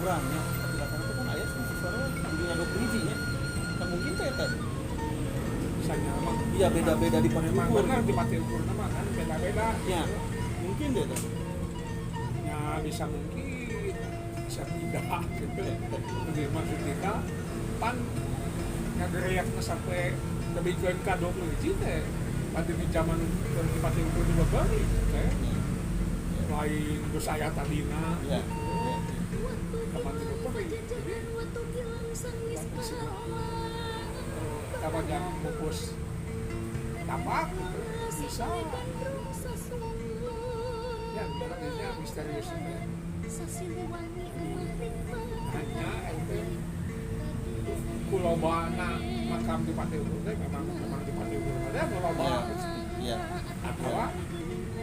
kurangnya tapi katanya itu kan ayah suara dunia 20 nya kan mungkin teh tadi misalnya emang iya beda-beda di Pati memang Ukur benar di Pati Ukur nama kan beda-beda ya mungkin deh teh ya bisa mungkin bisa tidak gitu jadi maksud kita pan ngageriakna sampai lebih ke 20 hiji teh pada di zaman di Pati Ukur juga balik teh lain geus aya tadina ya teman itu balik jadi kapan yang fokus tapak bisa ya artinya misterius itu hanya itu kulobana makam di Pati Ukur memang di Pati Ukur ada kuloba ya atau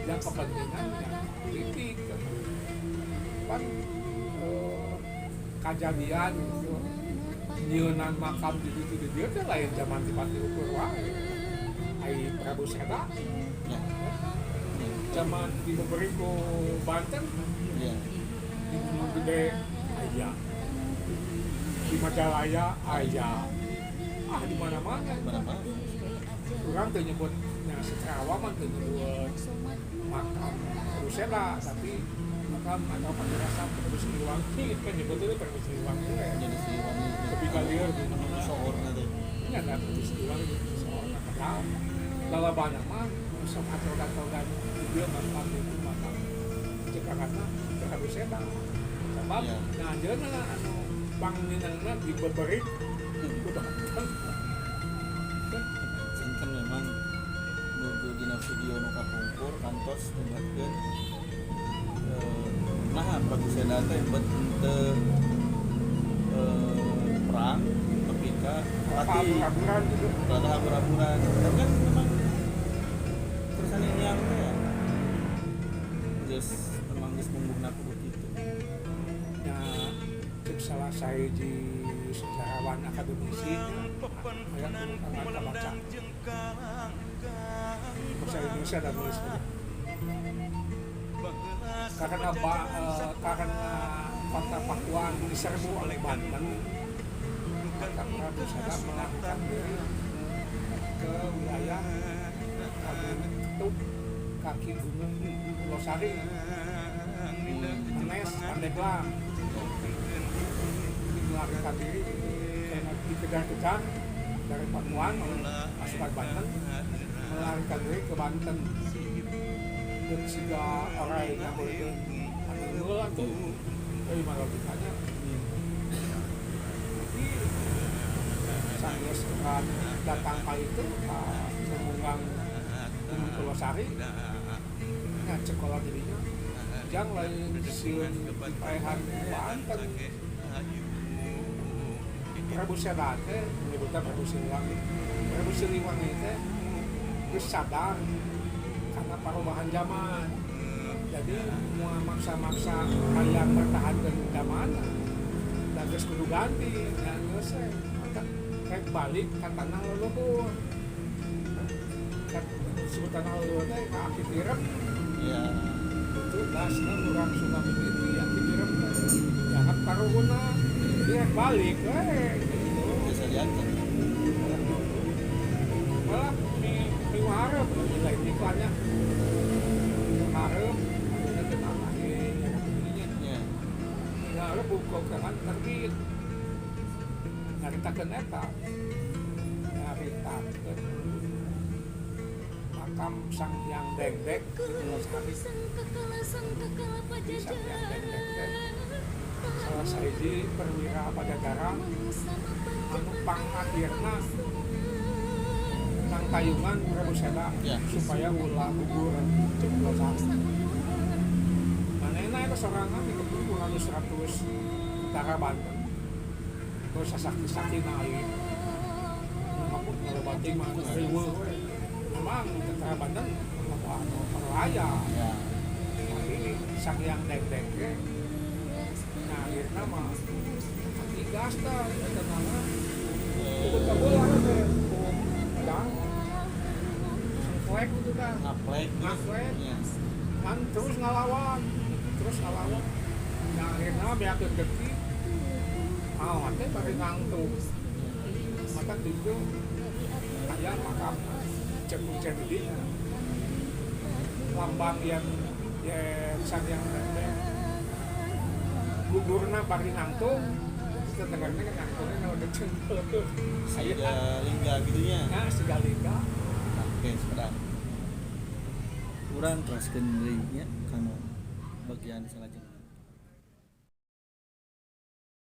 yang kepentingan yang politik kan kejadian gitu nyeunan makam di dia kan lain zaman di Pati Ukur wae ai Prabu Seda ya zaman di Bogoriko Banten ya di Gunung Gede aya di Majalaya aya di mana-mana berapa orang tuh nyebutnya secara awaman tuh nyebut makam Prabu Seda tapi makam atau pagerasa Prabu Siliwangi kan nyebutnya Prabu Siliwangi jadi si wangi tapi kalian sohor nanti ini ada Prabu Siliwangi seorang kenal lala banyak mah sok atogan dia makam itu makam jika karena Prabu Seda sebab nah dia anu bangunanna dibeberik udah kan memang nuju dina video nu kapungkur kantos nubatkeun nah Prabu Seda teh bet teu perang ketika Pati aburan gitu rada habur-haburan tapi kan memang terusan yang teh ya geus memang geus mumbungna kudu kitu ya cek salah saya di sejarawan akademisi ayat akan baca bahasa Indonesia dan nulis karena kota Pakuan diserbu oleh Banten maka Prabu Seda melakukan diri ke wilayah Ketuk kaki gunung Losari Menes Pandeglang melarikan diri karena dikejar-kejar dari Pakuan pasukan Banten melarikan diri ke Banten dan sehingga orang yang boleh menunggulan tuh dari mana logikanya jadi saya sekarang datang kali itu memunggang Gunung Losari ya sekolah dirinya yang lain siun di Paehan Banten Prabu Seda teh menyebutnya Prabu Siliwangi. Prabu Siliwangi teh geus sadar karena perubahan zaman. Jadi mau maksa-maksa kalian bertahankan zaman dan geus kudu ganti dan geus rek balik ka tanah leluhur. Kan disebut tanah leluhur teh ka aki tirem. ya Itu dasna urang Sunda Mimiti aki tirem teh. Ya kan paruhuna dia balik gitu. bisa diangkat Malah minggu harap lain iklannya harap ada kenal lagi ya begininya ya minggu harap buka kan terbit nyaritakeun eta nyaritakeun makam Sang Hyang Dengdek di Losari Sang Hyang Dengdek teh salah sahiji perwira Padagara anu pangakhirna nang tayungan Prabu Seda Ya. supaya ulah gugur cek Losari. Manehna eta sorangan di keturunan 100 Utara Banten. Terus sakti-saktina ieu. Ngapun ngalobati mah riweuh we. Memang Utara Banten anu perlaya. ya Tapi Sang Hyang Dengdek ge nah akhirna mah tigas tah eta nama itu kabolah teh dan flek itu kan ngaplek Ngaplek. ya kan terus ngalawan nah akhirnya beakeun geuti ate bari ngantuk. Mata itu ayah makam cek di lambang yang san yang gugurna bari ngantuk. Setengahnya kan ngantuknya udah cengkel. Siga lingga gitunya. Nah, segalika. Oke, sekarang kurang kelaskeun deui nya kana bagian salajengna.